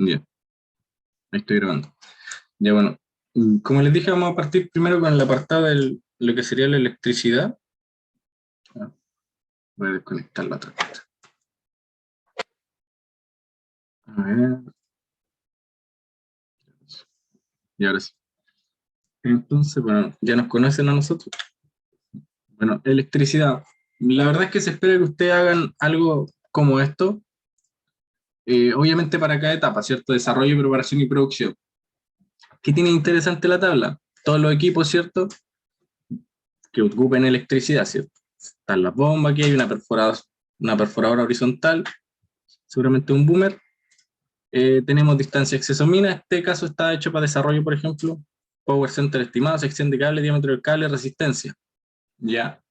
Ya, ahí estoy grabando. Ya bueno, como les dije, vamos a partir primero con el apartado de lo que sería la electricidad. Voy a desconectar la tarjeta. A ver. Y ahora sí. Entonces, bueno, ya nos conocen a nosotros. Bueno, electricidad. La verdad es que se espera que ustedes hagan algo como esto, obviamente para cada etapa, ¿cierto? Desarrollo, preparación y producción. ¿Qué tiene interesante la tabla? Todos los equipos, ¿cierto? Que ocupen electricidad, ¿cierto? Están las bombas, aquí hay una perforadora horizontal, seguramente un boomer. Tenemos distancia acceso mina, este caso está hecho para desarrollo, por ejemplo. Power center estimado, sección de cable, diámetro del cable, resistencia. ¿Ya?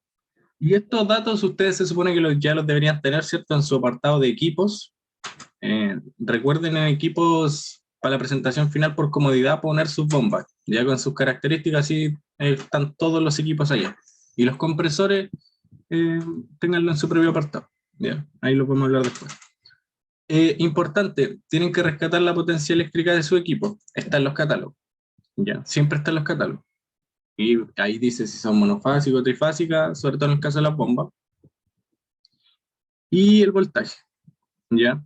Y estos datos ustedes se supone que ya los deberían tener, ¿cierto? En su apartado de equipos. Recuerden en equipos para la presentación final por comodidad poner sus bombas, ya con sus características, así están todos los equipos allá. Y los compresores, ténganlo en su propio apartado. ¿Ya? Ahí lo podemos hablar después. Importante, tienen que rescatar la potencia eléctrica de su equipo. Está en los catálogos. ¿Ya? Siempre está en los catálogos. Y ahí dice si son monofásicos o trifásicas, sobre todo en el caso de las bombas. Y el voltaje. ¿Ya?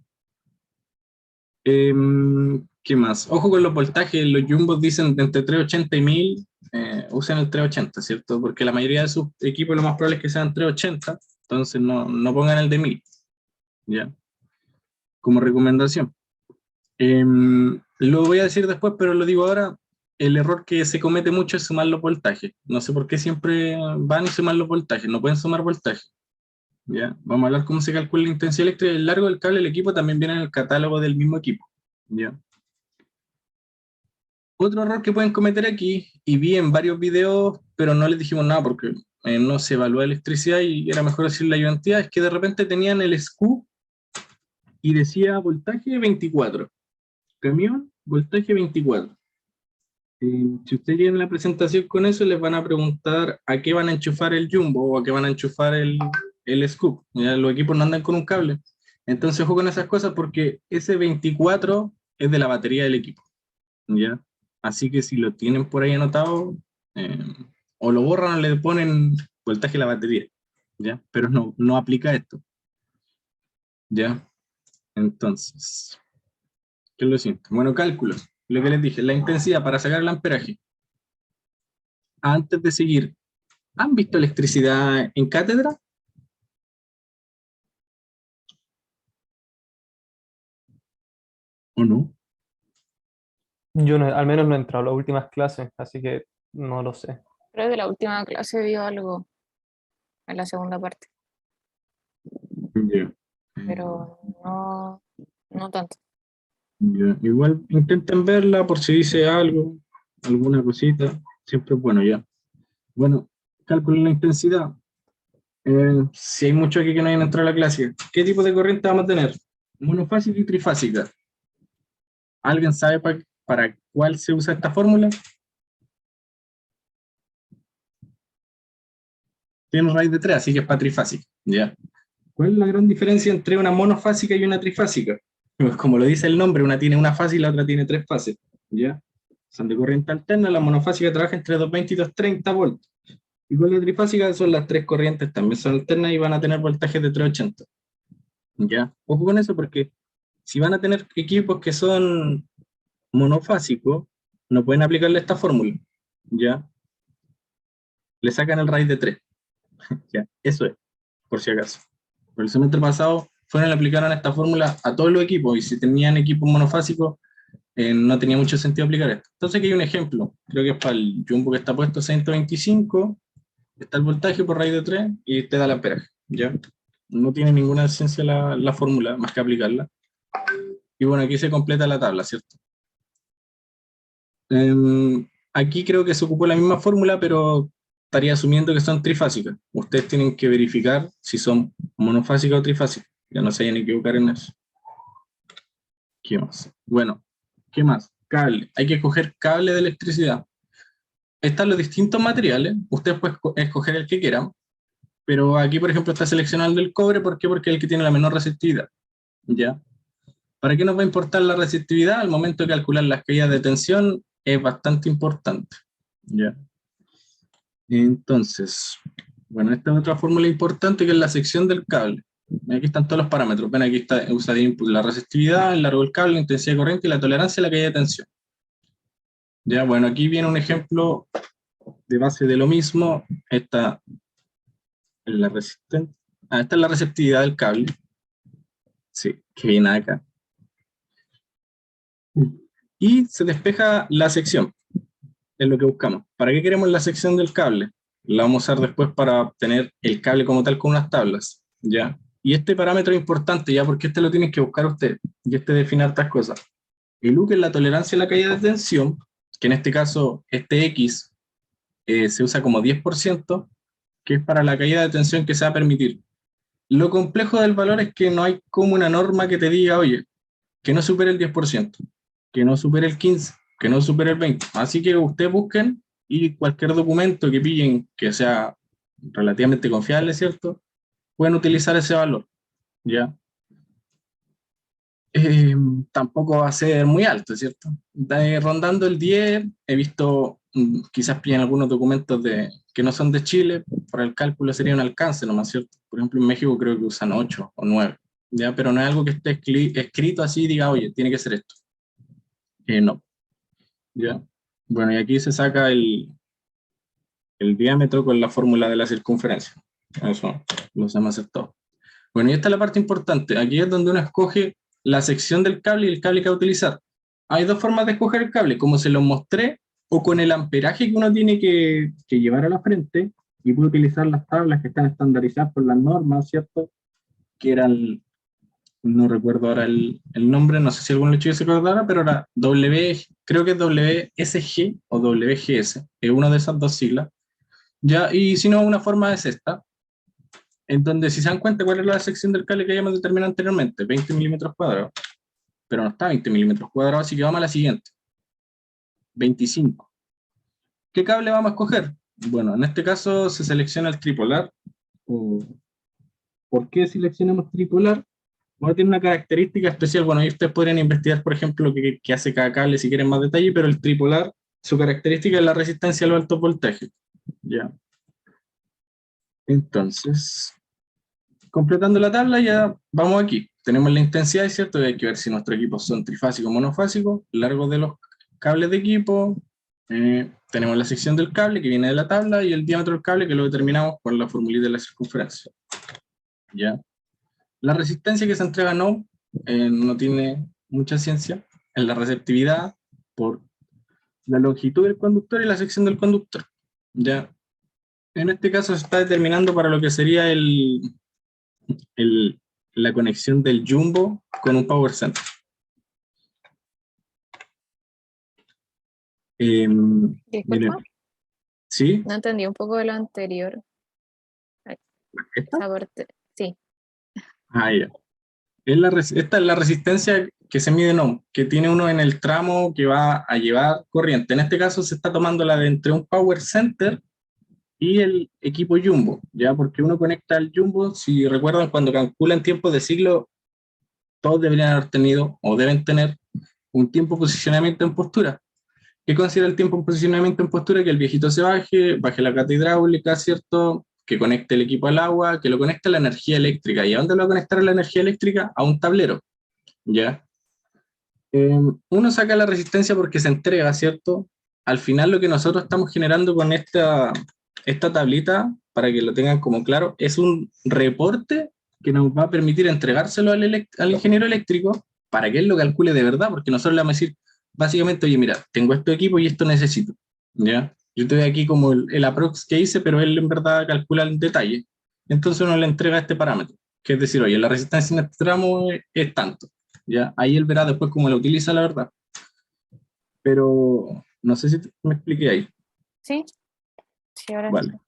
¿Qué más? Ojo con los voltajes, los jumbos dicen de entre 380 y 1000, usen el 380, ¿cierto? Porque la mayoría de sus equipos lo más probable es que sean 380, entonces no pongan el de 1000, ¿ya? Como recomendación. Lo voy a decir después, pero lo digo ahora, el error que se comete mucho es sumar los voltajes. No sé por qué siempre van y suman los voltajes, no pueden sumar voltajes. ¿Ya? Vamos a hablar cómo se calcula la intensidad eléctrica. El largo del cable del equipo también viene en el catálogo del mismo equipo. ¿Ya? Otro error que pueden cometer aquí, y vi en varios videos, pero no les dijimos nada porque no se evalúa electricidad y era mejor decir la ayudantía, es que de repente tenían el SKU y decía voltaje 24. Camión, voltaje 24. Si ustedes llegan a la presentación con eso, les van a preguntar a qué van a enchufar el jumbo o a qué van a enchufar el scoop. ¿Ya? Los equipos no andan con un cable. Entonces, ojo con esas cosas porque ese 24 es de la batería del equipo. ¿Ya? Así que si lo tienen por ahí anotado, eh, o lo borran o le ponen voltaje a la batería. ¿Ya? Pero no aplica esto. ¿Ya? Entonces, ¿qué es lo siguiente? Bueno, cálculos. Lo que les dije, la intensidad para sacar el amperaje. Antes de seguir, ¿han visto electricidad en cátedra? ¿O no? Yo no, al menos no he entrado a las últimas clases, así que no lo sé. Creo que la última clase vio algo en la segunda parte, Ya. pero no tanto. Ya. Igual intenten verla por si dice algo, alguna cosita. Siempre es bueno, ya. Bueno, calculen la intensidad. Si hay muchos aquí que no hayan entrado a la clase, ¿qué tipo de corriente vamos a tener? Monofásica y trifásica. ¿Alguien sabe para cuál se usa esta fórmula? Tiene raíz de 3, así que es para trifásica. ¿Ya? ¿Cuál es la gran diferencia entre una monofásica y una trifásica? Pues como lo dice el nombre, una tiene una fase y la otra tiene 3 fases. ¿Ya? Son de corriente alterna, la monofásica trabaja entre 220 y 230 volts. Y con la trifásica son las 3 corrientes, también son alternas y van a tener voltajes de 380. ¿Ya? Ojo con eso porque si van a tener equipos que son monofásicos, no pueden aplicarle esta fórmula. ¿Ya? Le sacan el raíz de 3. ¿Ya? Eso es, por si acaso. Por el semestre pasado fueron y aplicaron esta fórmula a todos los equipos y si tenían equipos monofásicos no tenía mucho sentido aplicar esto. Entonces aquí hay un ejemplo, creo que es para el jumbo que está puesto 125, está el voltaje por raíz de 3 y te da el amperaje, ¿ya? No tiene ninguna ciencia la fórmula, más que aplicarla. Y bueno, aquí se completa la tabla, ¿cierto? Aquí creo que se ocupó la misma fórmula, pero estaría asumiendo que son trifásicas. Ustedes tienen que verificar si son monofásicas o trifásicas. Ya no se vayan a equivocar en eso. ¿Qué más? Bueno, ¿qué más? Cable. Hay que escoger cable de electricidad. Están los distintos materiales. Ustedes pueden escoger el que quieran. Pero aquí, por ejemplo, está seleccionando el cobre. ¿Por qué? Porque es el que tiene la menor resistividad. ¿Ya? ¿Para qué nos va a importar la resistividad? Al momento de calcular las caídas de tensión es bastante importante. ¿Ya? Entonces, bueno, esta es otra fórmula importante que es la sección del cable. Aquí están todos los parámetros. Ven, aquí está, usa de input la resistividad, el largo del cable, la intensidad de corriente y la tolerancia a la caída de tensión. Ya, bueno, aquí viene un ejemplo de base de lo mismo. Esta es la resistencia. Esta es la receptividad del cable. Sí, que viene acá. Y se despeja la sección. Es lo que buscamos. ¿Para qué queremos la sección del cable? La vamos a usar después para obtener el cable como tal con unas tablas. ¿Ya? Y este parámetro es importante, ya, porque este lo tienen que buscar ustedes. Y este define hartas cosas. El U, que es la tolerancia a la caída de tensión, que en este caso, este X se usa como 10%, que es para la caída de tensión que se va a permitir. Lo complejo del valor es que no hay como una norma que te diga, oye, que no supere el 10%, que no supere el 15%, que no supere el 20%. Así que ustedes busquen y cualquier documento que pillen que sea relativamente confiable, ¿cierto? Pueden utilizar ese valor, ¿ya? Tampoco va a ser muy alto, ¿cierto? Rondando el 10, he visto, quizás pillen algunos documentos que no son de Chile, para el cálculo sería un alcance nomás, ¿cierto? Por ejemplo, en México creo que usan 8 o 9, ¿ya? Pero no es algo que esté escrito así y diga, oye, tiene que ser esto. No, ¿ya? Bueno, y aquí se saca el diámetro con la fórmula de la circunferencia. Eso lo sabemos hacer todo. Bueno, y esta es la parte importante. Aquí es donde uno escoge la sección del cable y el cable que va a utilizar. Hay dos formas de escoger el cable, como se los mostré, o con el amperaje que uno tiene que llevar a la frente, y puede utilizar las tablas que están estandarizadas por las normas, ¿cierto? Que eran, no recuerdo ahora el nombre, no sé si algún hecho se acordara, pero era creo que es WSG o WGS, es una de esas dos siglas. Ya, y si no, una forma es esta, en donde si se dan cuenta cuál es la sección del cable que habíamos determinado anteriormente, 20 milímetros cuadrados, pero no está 20 milímetros cuadrados, así que vamos a la siguiente, 25. ¿Qué cable vamos a escoger? Bueno, en este caso se selecciona el tripolar. ¿Por qué seleccionamos tripolar? Bueno, tiene una característica especial. Bueno, ahí ustedes podrían investigar, por ejemplo, qué hace cada cable si quieren más detalle, pero el tripolar, su característica es la resistencia a los altos voltajes. ¿Ya? Entonces, completando la tabla, ya vamos aquí. Tenemos la intensidad, ¿cierto? Y hay que ver si nuestros equipos son trifásicos o monofásicos, largo de los cables de equipo. Tenemos la sección del cable que viene de la tabla y el diámetro del cable que lo determinamos con la formulita de la circunferencia. ¿Ya? La resistencia que se entrega no tiene mucha ciencia. Es la receptividad por la longitud del conductor y la sección del conductor. ¿Ya? En este caso se está determinando para lo que sería la conexión del jumbo con un power center. Disculpa, Miren, ¿sí? no entendí un poco de lo anterior. ¿Esta? Esa parte, sí. Ah, ya. Esta es la resistencia que se mide en ohm, que tiene uno en el tramo que va a llevar corriente. En este caso se está tomando la de entre un power center y el equipo jumbo, ¿ya? Porque uno conecta al jumbo, si recuerdan, cuando calculan tiempos de ciclo, todos deberían haber tenido o deben tener un tiempo de posicionamiento en postura. ¿Qué considera el tiempo en posicionamiento en postura? Que el viejito se baje la cata hidráulica, ¿cierto? Que conecte el equipo al agua, que lo conecte a la energía eléctrica. ¿Y a dónde lo va a conectar la energía eléctrica? A un tablero, ¿ya? Uno saca la resistencia porque se entrega, ¿cierto? Al final lo que nosotros estamos generando con esta tablita, para que lo tengan como claro, es un reporte que nos va a permitir entregárselo al ingeniero eléctrico para que él lo calcule de verdad, porque nosotros le vamos a decir, básicamente, oye, mira, tengo este equipo y esto necesito, ¿ya? Yo estoy aquí como el aprox que hice, pero él en verdad calcula el detalle. Entonces uno le entrega este parámetro, que es decir, oye, la resistencia en este tramo es tanto, ¿ya? Ahí él verá después cómo lo utiliza, la verdad. Pero no sé si me expliqué ahí. Sí, sí, ahora sí. Vale,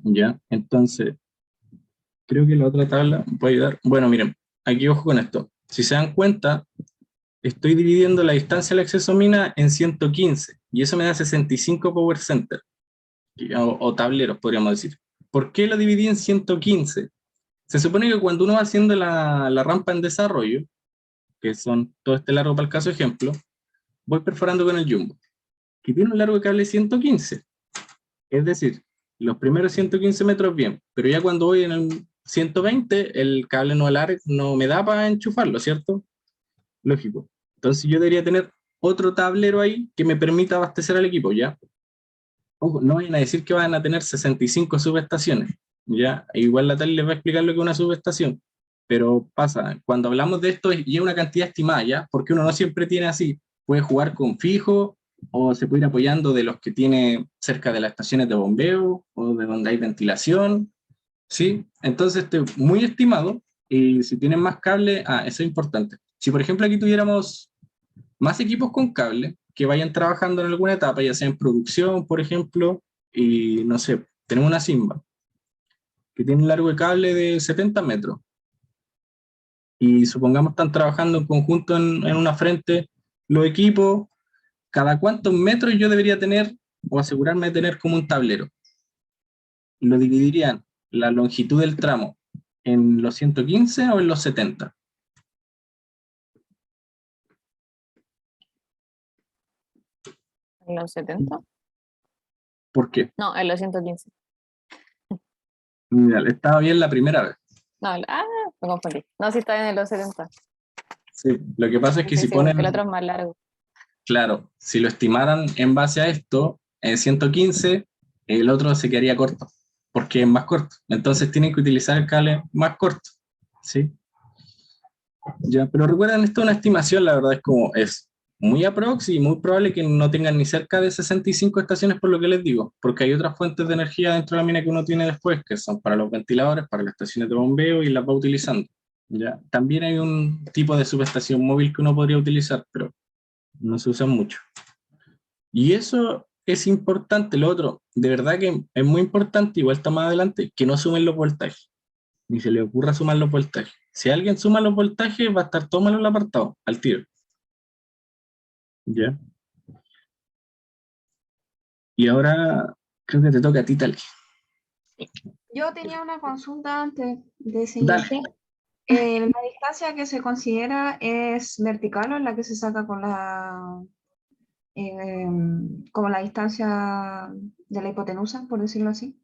ya. Entonces, creo que la otra tabla puede ayudar. Bueno, miren, aquí ojo con esto. Si se dan cuenta, estoy dividiendo la distancia al acceso mina en 115, y eso me da 65 power center, o tableros, podríamos decir. ¿Por qué lo dividí en 115? Se supone que cuando uno va haciendo la rampa en desarrollo, que son todo este largo para el caso ejemplo, voy perforando con el jumbo, que tiene un largo de cable 115. Es decir, los primeros 115 metros bien, pero ya cuando voy en el 120, el cable no me da para enchufarlo, ¿cierto? Lógico. Entonces yo debería tener otro tablero ahí que me permita abastecer al equipo, ¿ya? Ojo, no vayan a decir que van a tener 65 subestaciones, ¿ya? Igual la tal les va a explicar lo que es una subestación, pero pasa, cuando hablamos de esto y es una cantidad estimada, ¿ya? Porque uno no siempre tiene así, puede jugar con fijo o se puede ir apoyando de los que tiene cerca de las estaciones de bombeo o de donde hay ventilación, ¿sí? Entonces, muy estimado, y si tienen más cable, eso es importante. Si por ejemplo aquí tuviéramos más equipos con cable que vayan trabajando en alguna etapa, ya sea en producción, por ejemplo, y no sé, tenemos una Simba que tiene un largo de cable de 70 metros y supongamos están trabajando en conjunto en una frente los equipos, cada cuántos metros yo debería tener o asegurarme de tener como un tablero. Lo dividirían la longitud del tramo en los 115 o en los 70. ¿En los 70? ¿Por qué? No, en los 115. Mira, estaba bien la primera vez. No, me confundí. No, sí está en los 70. Sí, lo que pasa es que Sí, si sí, porque el ponen, otro es más largo. claro, si lo estimaran en base a esto, en 115, el otro se quedaría corto, porque es más corto. Entonces tienen que utilizar el cable más corto, ¿sí? Ya, pero recuerden, esto es una estimación, la verdad es muy aprox y muy probable que no tengan ni cerca de 65 estaciones por lo que les digo, porque hay otras fuentes de energía dentro de la mina que uno tiene después, que son para los ventiladores, para las estaciones de bombeo y las va utilizando. ¿Ya? También hay un tipo de subestación móvil que uno podría utilizar, pero no se usa mucho. Y eso es importante. Lo otro, de verdad que es muy importante, igual está más adelante, que no sumen los voltajes. Ni se le ocurra sumar los voltajes. Si alguien suma los voltajes, va a estar todo mal en el apartado, al tiro. ¿Ya? Y ahora creo que te toca a ti, Tali. Yo tenía una consulta antes de seguir. Dale. ¿La distancia que se considera es vertical o la que se saca con como la distancia de la hipotenusa, por decirlo así?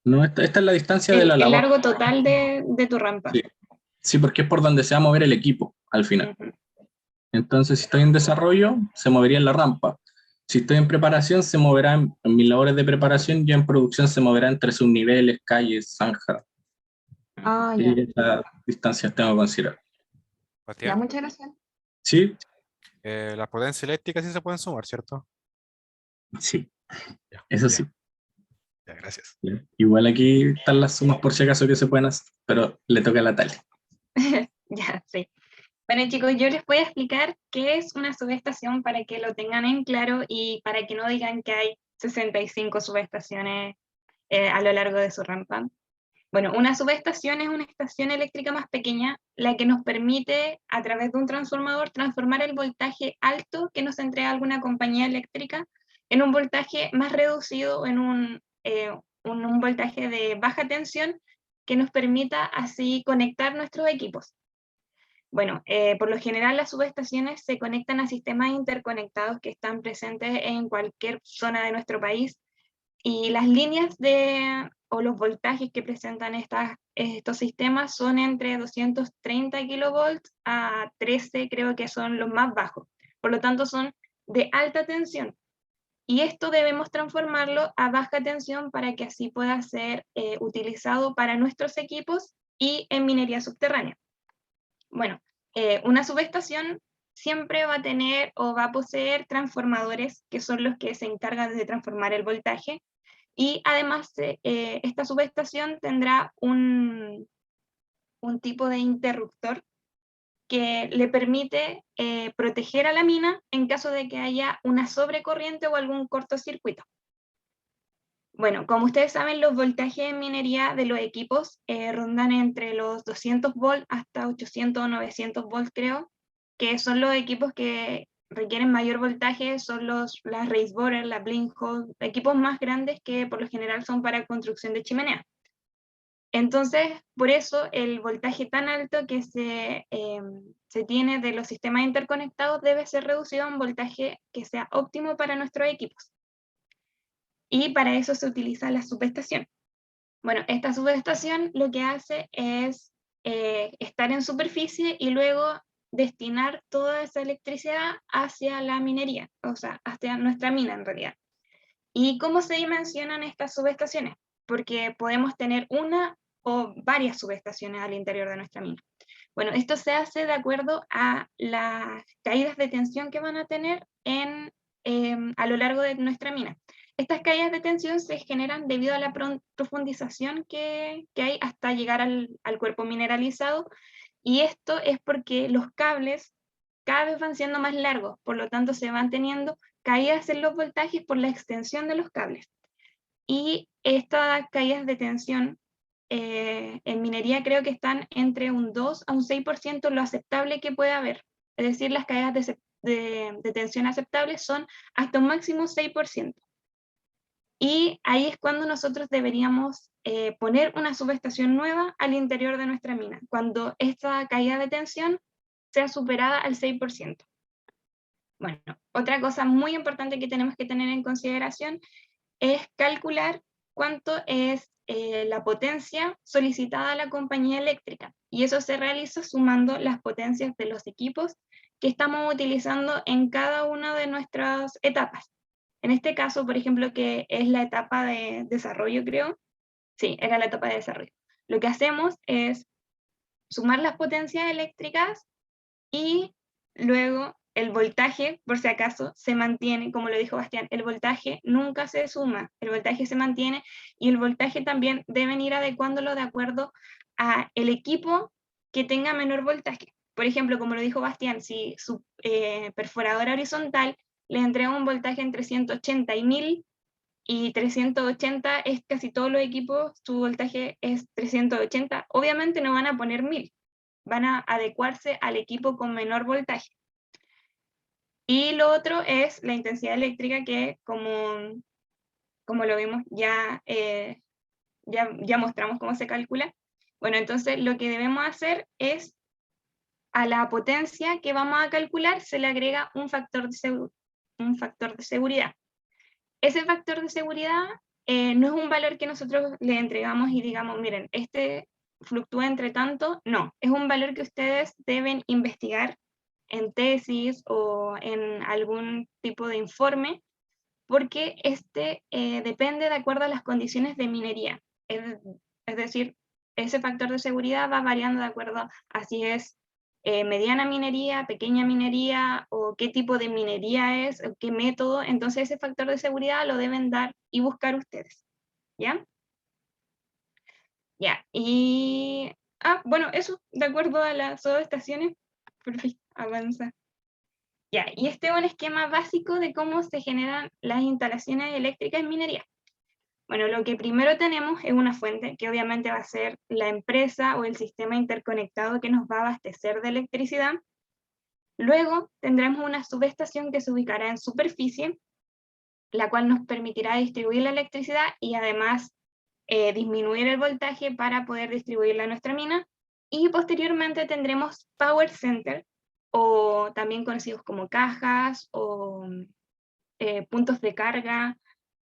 No, esta es la distancia de la El labor. largo total de tu rampa. Sí. Sí, porque es por donde se va a mover el equipo al final. Ujú. Entonces, si estoy en desarrollo, se movería en la rampa. Si estoy en preparación, se moverá en mis labores de preparación, ya en producción se moverá entre subniveles, calles, zanjas. Ah, ya. Y esas distancias tengo que considerar. Ya, Bastián, muchas gracias. ¿Sí? las potencias eléctricas sí se pueden sumar, ¿cierto? Sí, Ya, eso ya, sí. ya, gracias. Ya. Igual aquí están las sumas por si acaso que se pueden hacer, pero le toca a la Tali. Ya, sí. Bueno, chicos, yo les voy a explicar qué es una subestación para que lo tengan en claro y para que no digan que hay 65 subestaciones a lo largo de su rampa. Bueno, una subestación es una estación eléctrica más pequeña, la que nos permite, a través de un transformador, transformar el voltaje alto que nos entrega alguna compañía eléctrica en un voltaje más reducido, en un voltaje de baja tensión que nos permita así conectar nuestros equipos. Bueno, por lo general las subestaciones se conectan a sistemas interconectados que están presentes en cualquier zona de nuestro país y las líneas o los voltajes que presentan estos sistemas son entre 230 kilovolts a 13, creo que son los más bajos. Por lo tanto, son de alta tensión. Y esto debemos transformarlo a baja tensión para que así pueda ser utilizado para nuestros equipos y en minería subterránea. Bueno, una subestación siempre va a tener o va a poseer transformadores que son los que se encargan de transformar el voltaje y además esta subestación tendrá un tipo de interruptor que le permite proteger a la mina en caso de que haya una sobrecorriente o algún cortocircuito. Bueno, como ustedes saben, los voltajes en minería de los equipos rondan entre los 200 volts hasta 800 o 900 volts, creo, que son los equipos que requieren mayor voltaje, son las raise borer, las blink hole, equipos más grandes que por lo general son para construcción de chimeneas. Entonces, por eso el voltaje tan alto que se tiene de los sistemas interconectados debe ser reducido a un voltaje que sea óptimo para nuestros equipos. Y para eso se utiliza la subestación. Bueno, esta subestación lo que hace es estar en superficie y luego destinar toda esa electricidad hacia la minería, o sea, hacia nuestra mina en realidad. ¿Y cómo se dimensionan estas subestaciones? Porque podemos tener una o varias subestaciones al interior de nuestra mina. Bueno, esto se hace de acuerdo a las caídas de tensión que van a tener a lo largo de nuestra mina. Estas caídas de tensión se generan debido a la profundización que hay hasta llegar al cuerpo mineralizado, y esto es porque los cables cada vez van siendo más largos, por lo tanto se van teniendo caídas en los voltajes por la extensión de los cables. Y estas caídas de tensión en minería creo que están entre un 2 a un 6% lo aceptable que puede haber. Es decir, las caídas de tensión aceptables son hasta un máximo 6%. Y ahí es cuando nosotros deberíamos poner una subestación nueva al interior de nuestra mina, cuando esta caída de tensión sea superada al 6%. Bueno, otra cosa muy importante que tenemos que tener en consideración es calcular cuánto es la potencia solicitada a la compañía eléctrica, y eso se realiza sumando las potencias de los equipos que estamos utilizando en cada una de nuestras etapas. En este caso, por ejemplo, que es la etapa de desarrollo, creo. Sí, era la etapa de desarrollo. Lo que hacemos es sumar las potencias eléctricas y luego el voltaje, por si acaso, se mantiene, como lo dijo Bastián, el voltaje nunca se suma, el voltaje se mantiene, y el voltaje también deben ir adecuándolo de acuerdo a el equipo que tenga menor voltaje. Por ejemplo, como lo dijo Bastián, si su perforadora horizontal le entrega un voltaje entre 180 y 1000, y 380 es casi todos los equipos, su voltaje es 380, obviamente no van a poner 1000, van a adecuarse al equipo con menor voltaje. Y lo otro es la intensidad eléctrica, que como lo vimos ya mostramos cómo se calcula. Bueno, entonces lo que debemos hacer es, a la potencia que vamos a calcular se le agrega un factor de seguridad. Ese factor de seguridad no es un valor que nosotros le entregamos y digamos, miren, este fluctúa entre tanto. No, es un valor que ustedes deben investigar en tesis o en algún tipo de informe, porque depende de acuerdo a las condiciones de minería. Es decir, ese factor de seguridad va variando de acuerdo a si es mediana minería, pequeña minería, o qué tipo de minería es, o qué método. Entonces ese factor de seguridad lo deben dar y buscar ustedes, ¿ya? Ya, y... bueno, eso, de acuerdo a las subestaciones. Perfecto, avanza. Ya, y este es un esquema básico de cómo se generan las instalaciones eléctricas en minería. Bueno, lo que primero tenemos es una fuente, que obviamente va a ser la empresa o el sistema interconectado que nos va a abastecer de electricidad. Luego tendremos una subestación que se ubicará en superficie, la cual nos permitirá distribuir la electricidad y además disminuir el voltaje para poder distribuirla a nuestra mina. Y posteriormente tendremos power center, o también conocidos como cajas, o puntos de carga,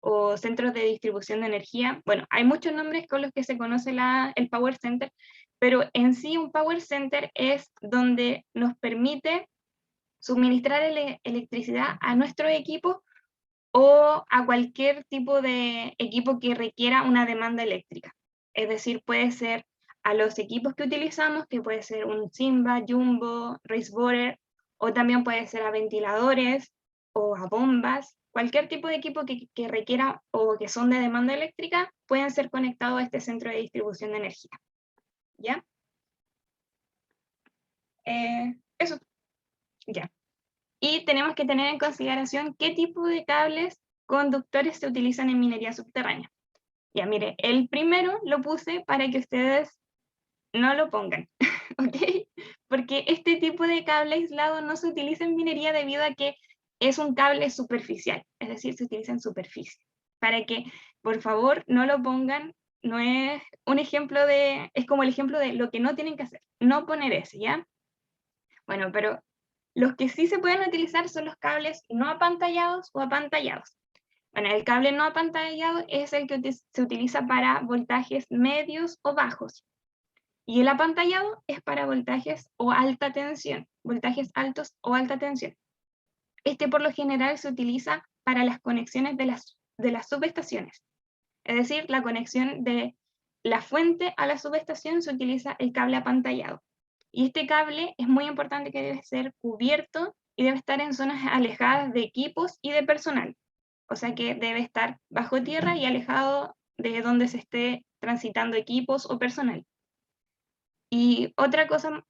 o centros de distribución de energía. Bueno, hay muchos nombres con los que se conoce el power center, pero en sí un power center es donde nos permite suministrar electricidad a nuestro equipo o a cualquier tipo de equipo que requiera una demanda eléctrica. Es decir, puede ser a los equipos que utilizamos, que puede ser un Simba, Jumbo, Racewater, o también puede ser a ventiladores o a bombas. Cualquier tipo de equipo que requiera o que son de demanda eléctrica pueden ser conectados a este centro de distribución de energía. ¿Ya? Eso. Ya. Y tenemos que tener en consideración qué tipo de cables conductores se utilizan en minería subterránea. Ya, mire, el primero lo puse para que ustedes no lo pongan, ¿ok? Porque este tipo de cable aislado no se utiliza en minería debido a que es un cable superficial, es decir, se utiliza en superficie. Para que, por favor, no lo pongan, no es un ejemplo de, es como el ejemplo de lo que no tienen que hacer, no poner ese, ¿ya? Bueno, pero los que sí se pueden utilizar son los cables no apantallados o apantallados. Bueno, el cable no apantallado es el que se utiliza para voltajes medios o bajos. Y el apantallado es para voltajes o alta tensión, voltajes altos o alta tensión. Este por lo general se utiliza para las conexiones de las subestaciones. Es decir, la conexión de la fuente a la subestación se utiliza el cable apantallado. Y este cable es muy importante que debe ser cubierto y debe estar en zonas alejadas de equipos y de personal. O sea que debe estar bajo tierra y alejado de donde se esté transitando equipos o personal. Y otra cosa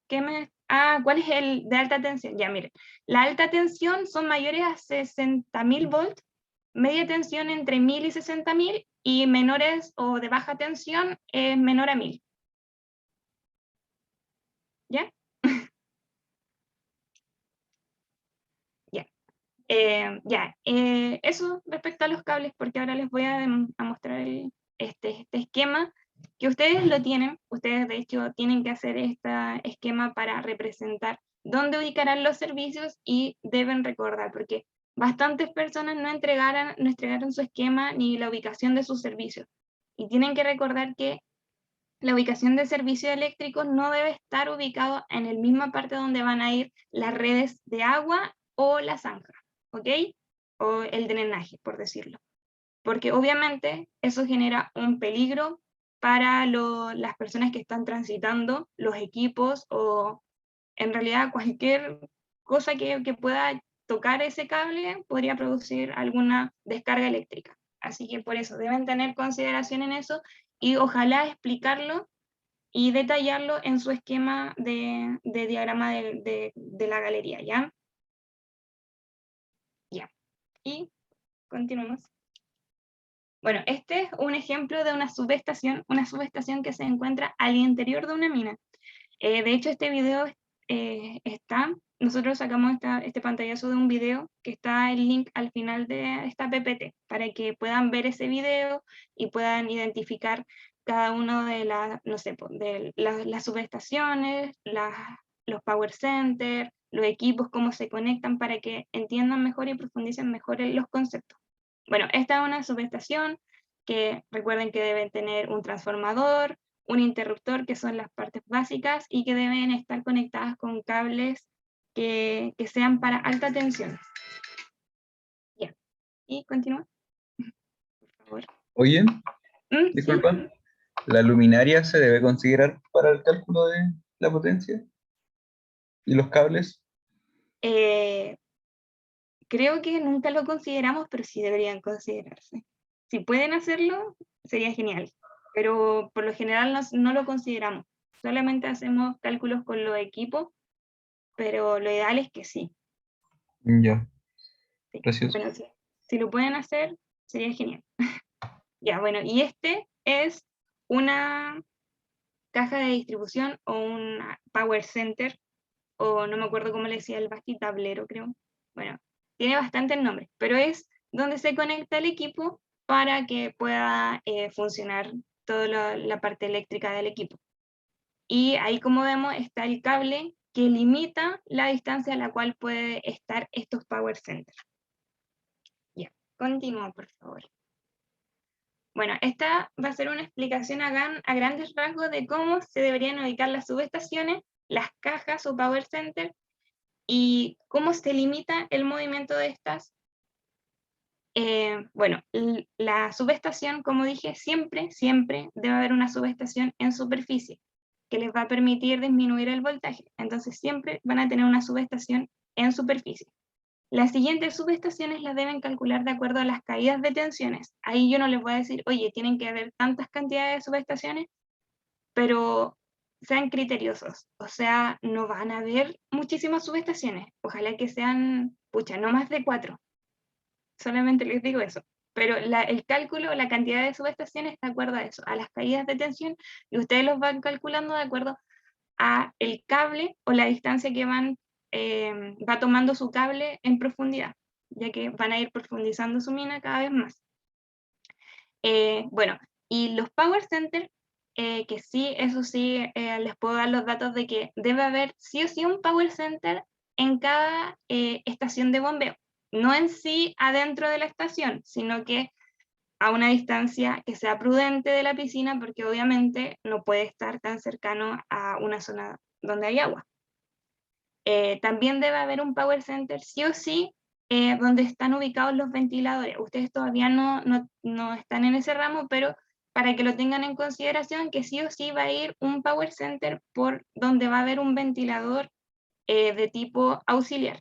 ¿cuál es el de alta tensión? Ya, miren, la alta tensión son mayores a 60.000 volts, media tensión entre 1000 y 60.000, y menores o de baja tensión es menor a 1000. ¿Ya? Ya. Eso respecto a los cables, porque ahora les voy a mostrar este esquema, que ustedes lo tienen. Ustedes de hecho tienen que hacer este esquema para representar dónde ubicarán los servicios, y deben recordar, porque bastantes personas no entregaron su esquema ni la ubicación de sus servicios, y tienen que recordar que la ubicación de servicio eléctrico no debe estar ubicado en la misma parte donde van a ir las redes de agua o la zanja, ¿ok? O el drenaje, por decirlo. Porque obviamente eso genera un peligro para las personas que están transitando, los equipos, o en realidad cualquier cosa que pueda tocar ese cable podría producir alguna descarga eléctrica. Así que por eso deben tener consideración en eso, y ojalá explicarlo y detallarlo en su esquema de diagrama de la galería, ¿ya? Ya. Y continuamos. Bueno, este es un ejemplo de una subestación que se encuentra al interior de una mina. De hecho, este video nosotros sacamos este pantallazo de un video que está el link al final de esta PPT, para que puedan ver ese video y puedan identificar cada uno de las subestaciones, los power centers, los equipos, cómo se conectan, para que entiendan mejor y profundicen mejor en los conceptos. Bueno, esta es una subestación que recuerden que deben tener un transformador, un interruptor, que son las partes básicas, y que deben estar conectadas con cables que sean para alta tensión. Ya. Y continúa, por favor. Oye, ¿Sí? disculpa, ¿la luminaria se debe considerar para el cálculo de la potencia? ¿Y los cables? Creo que nunca lo consideramos, pero sí deberían considerarse. Si pueden hacerlo, sería genial, pero por lo general no lo consideramos. Solamente hacemos cálculos con los equipos, pero lo ideal es que sí. Ya, Sí. gracias. Bueno, si lo pueden hacer, sería genial. Ya, bueno, y este es una caja de distribución o un power center, o no me acuerdo cómo le decía el bastitablero, creo. Bueno, tiene bastantes nombres, pero es donde se conecta el equipo para que pueda funcionar toda la parte eléctrica del equipo. Y ahí, como vemos, está el cable que limita la distancia a la cual puede estar estos power centers. Ya, continúa, por favor. Bueno, esta va a ser una explicación a grandes rasgos de cómo se deberían ubicar las subestaciones, las cajas o power center, y cómo se limita el movimiento de estas. Bueno, la subestación, como dije, siempre debe haber una subestación en superficie, que les va a permitir disminuir el voltaje. Entonces siempre van a tener una subestación en superficie. Las siguientes subestaciones las deben calcular de acuerdo a las caídas de tensiones. Ahí yo no les voy a decir, oye, tienen que haber tantas cantidades de subestaciones, pero sean criteriosos. O sea, no van a haber muchísimas subestaciones. Ojalá que sean, no más de 4. Solamente les digo eso. Pero el cálculo, la cantidad de subestaciones, de acuerdo a eso, a las caídas de tensión, y ustedes los van calculando de acuerdo a el cable o la distancia que va tomando su cable en profundidad, ya que van a ir profundizando su mina cada vez más. Bueno, y los power centers, que sí, eso sí, les puedo dar los datos de que debe haber sí o sí un power center en cada estación de bombeo. No en sí adentro de la estación, sino que a una distancia que sea prudente de la piscina, porque obviamente no puede estar tan cercano a una zona donde hay agua. También debe haber un power center sí o sí donde están ubicados los ventiladores. Ustedes todavía no están en ese ramo, pero para que lo tengan en consideración, que sí o sí va a ir un power center por donde va a haber un ventilador de tipo auxiliar.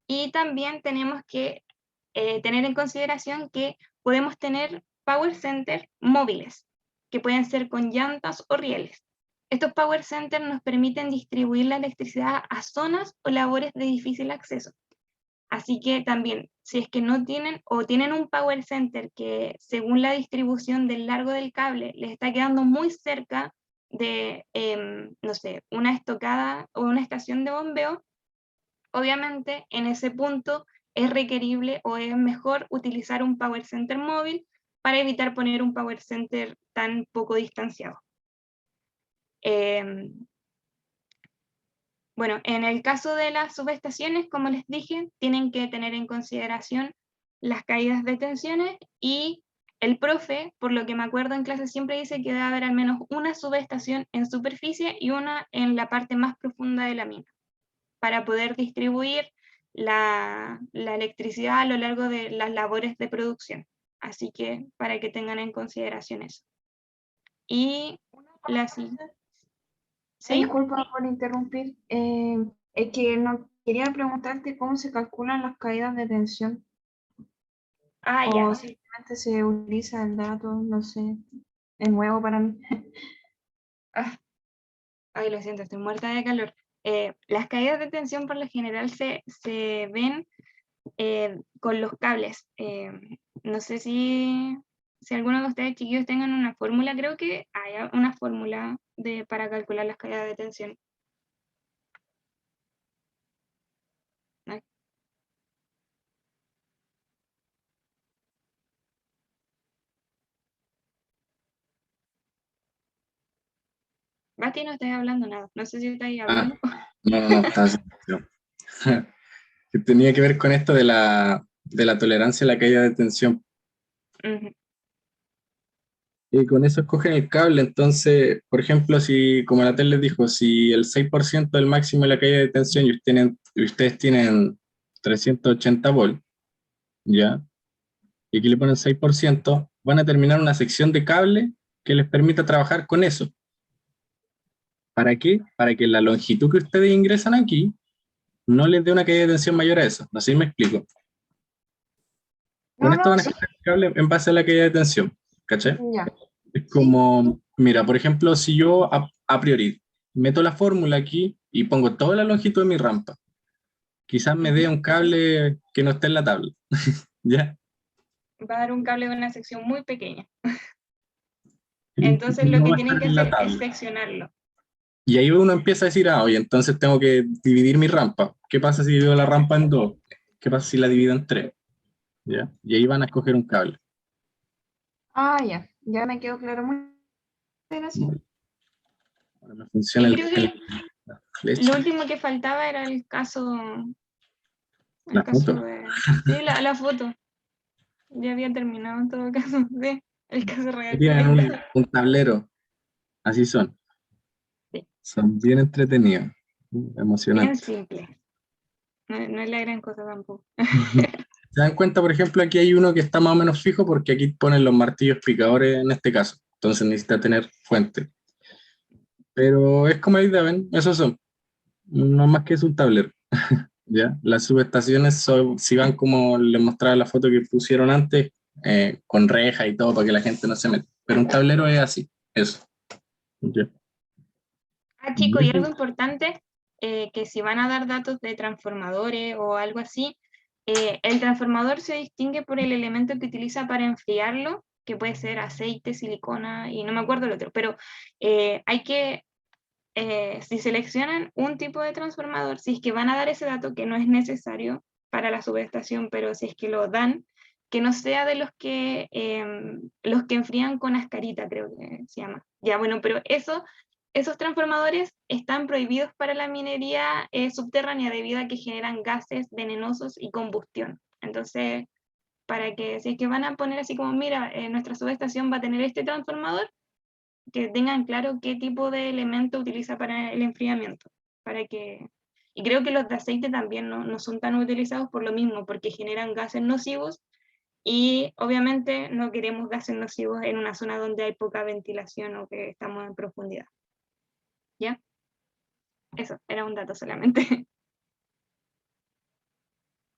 Y también tenemos que tener en consideración que podemos tener power centers móviles, que pueden ser con llantas o rieles. Estos power centers nos permiten distribuir la electricidad a zonas o labores de difícil acceso. Así que también, si es que no tienen o tienen un power center que según la distribución del largo del cable les está quedando muy cerca de, no sé, una estocada o una estación de bombeo, obviamente en ese punto es requerible o es mejor utilizar un power center móvil para evitar poner un power center tan poco distanciado. Bueno, en el caso de las subestaciones, como les dije, tienen que tener en consideración las caídas de tensiones y el profe, por lo que me acuerdo en clase, siempre dice que debe haber al menos una subestación en superficie y una en la parte más profunda de la mina, para poder distribuir la electricidad a lo largo de las labores de producción. Así que para que tengan en consideración eso. Y la siguiente. ¿Sí? Disculpa por interrumpir. Es que no quería preguntarte cómo se calculan las caídas de tensión. Ah, O ya. simplemente se utiliza el dato, no sé. Es nuevo para mí. Ah, ay, lo siento, estoy muerta de calor. Las caídas de tensión por lo general se ven con los cables. No sé si alguno de ustedes chiquillos tengan una fórmula, creo que hay una fórmula para calcular las caídas de tensión. Ay. Basti, no estoy hablando nada, no sé si estáis hablando. No, está silencio. Que tenía que ver con esto de la tolerancia a la caída de tensión. Ujú. Y con eso escogen el cable. Entonces, por ejemplo, si, como la tele les dijo, si el 6% del máximo de la caída de tensión y ustedes tienen 380 volts, ¿ya? Y aquí le ponen 6%, van a terminar una sección de cable que les permita trabajar con eso. ¿Para qué? Para que la longitud que ustedes ingresan aquí no les dé una caída de tensión mayor a eso. No sé si me explico. Con No, esto no, van a sí. escoger el cable en base a la caída de tensión. ¿Cachai? Ya. Es como, mira, por ejemplo, si yo a priori meto la fórmula aquí y pongo toda la longitud de mi rampa, quizás me dé un cable que no esté en la tabla. ¿Ya? Va a dar un cable de una sección muy pequeña. Y Entonces lo no que va a tienen estar que en la hacer es tabla. seccionarlo. Y ahí uno empieza a decir, oye, entonces tengo que dividir mi rampa. ¿Qué pasa si divido la rampa en dos? ¿Qué pasa si la divido en tres? ¿Ya? Y ahí van a escoger un cable. Ah, ya. Ya me quedó claro. Muchas gracias. Ahora me funciona Y creo que la lo flecha, último que faltaba era el caso la foto. de... Sí, la foto. Ya había terminado en todo caso. Sí, el caso real. Serían un tablero. Así son. Sí, Son bien entretenidos. bien Emocionantes. simple. No es la gran cosa tampoco. Se dan cuenta, por ejemplo, aquí hay uno que está más o menos fijo porque aquí ponen los martillos picadores en este caso. Entonces necesita tener fuente. Pero es como ahí ven, esos son. No es más que es un tablero. ¿Ya? Las subestaciones si van como les mostraba la foto que pusieron antes, con reja y todo para que la gente no se meta. Pero un tablero es así, eso. ¿Ya? Ah, chicos, y algo importante, que si van a dar datos de transformadores o algo así, el transformador se distingue por el elemento que utiliza para enfriarlo, que puede ser aceite, silicona y no me acuerdo el otro, pero hay que, si seleccionan un tipo de transformador, si es que van a dar ese dato que no es necesario para la subestación, pero si es que lo dan, que no sea de los que enfrían con ascarita, creo que se llama. Ya, bueno, pero esos transformadores están prohibidos para la minería subterránea debido a que generan gases venenosos y combustión. Entonces, para que si es que van a poner así como, mira, nuestra subestación va a tener este transformador, que tengan claro qué tipo de elemento utiliza para el enfriamiento. Y creo que los de aceite también no son tan utilizados por lo mismo, porque generan gases nocivos y obviamente no queremos gases nocivos en una zona donde hay poca ventilación o que estamos en profundidad. ¿Ya? Eso, era un dato solamente.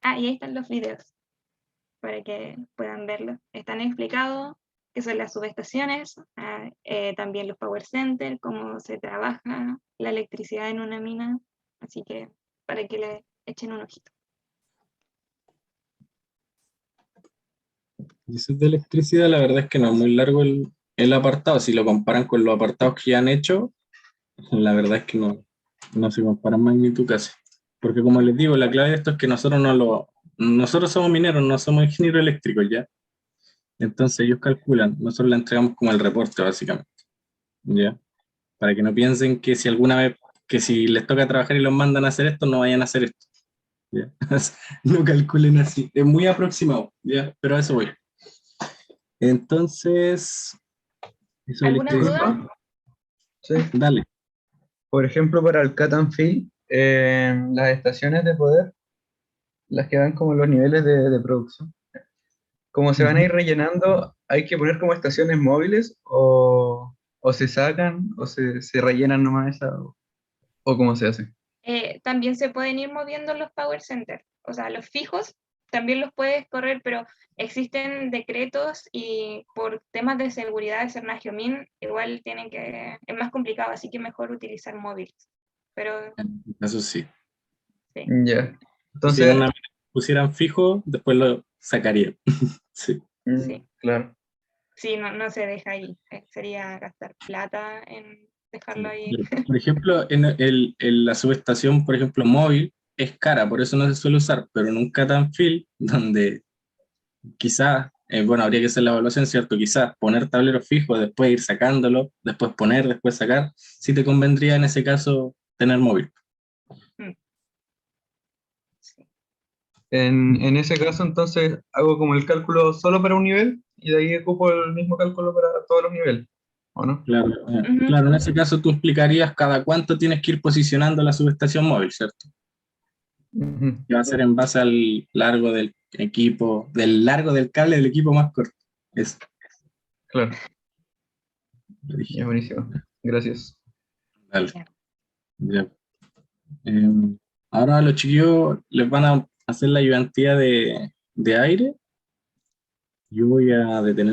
Ah, y ahí están los videos para que puedan verlos. Están explicados qué son las subestaciones, también los power centers, cómo se trabaja la electricidad en una mina. Así que para que le echen un ojito. Y eso es de electricidad, la verdad es que no es muy largo el apartado. Si lo comparan con los apartados que ya han hecho, la verdad es que no se comparan magnitud casi. Porque como les digo, la clave de esto es que nosotros somos mineros, no somos ingenieros eléctricos ya. Entonces ellos calculan, nosotros le entregamos como el reporte básicamente, ¿ya? Para que no piensen que si alguna vez, que si les toca trabajar y los mandan a hacer esto, no vayan a hacer esto, ¿ya? No calculen así, es muy aproximado, ¿ya? Pero a eso voy. Entonces, eso es ¿Alguna electricidad. duda? Sí. Dale. Por ejemplo, para el cut and fill, las estaciones de poder, las que dan como los niveles de producción, como se van a ir rellenando, ¿hay que poner como estaciones móviles o se sacan o se rellenan nomás esa, o cómo se hace? También se pueden ir moviendo los power centers, o sea, los fijos también los puedes correr, pero existen decretos y por temas de seguridad de Sernagiomín igual es más complicado, así que mejor utilizar móviles. Pero Eso sí. sí, Ya. Si Entonces, pusieran fijo, después lo sacarían. Sí. sí. claro. Sí, no se deja ahí, sería gastar plata en dejarlo ahí. Por ejemplo, en la subestación, por ejemplo, móvil, es cara, por eso no se suele usar, pero en un cut and fill, donde quizás, bueno, habría que hacer la evaluación, ¿cierto? Quizás poner tableros fijos, después ir sacándolo, después poner, después sacar, sí te convendría en ese caso tener móvil. Mm, sí. En ese caso, entonces, hago como el cálculo solo para un nivel y de ahí ocupo el mismo cálculo para todos los niveles, ¿o no? Claro, Ujú. claro, en ese caso tú explicarías cada cuánto tienes que ir posicionando la subestación móvil, ¿cierto? Ujú, Que va a ser en base al largo del equipo, del largo del cable del equipo más corto. Eso, claro, lo dije. ya buenísimo. Gracias. Dale, ya. Ahora a los chiquillos les van a hacer la ayudantía de aire. Yo voy a detener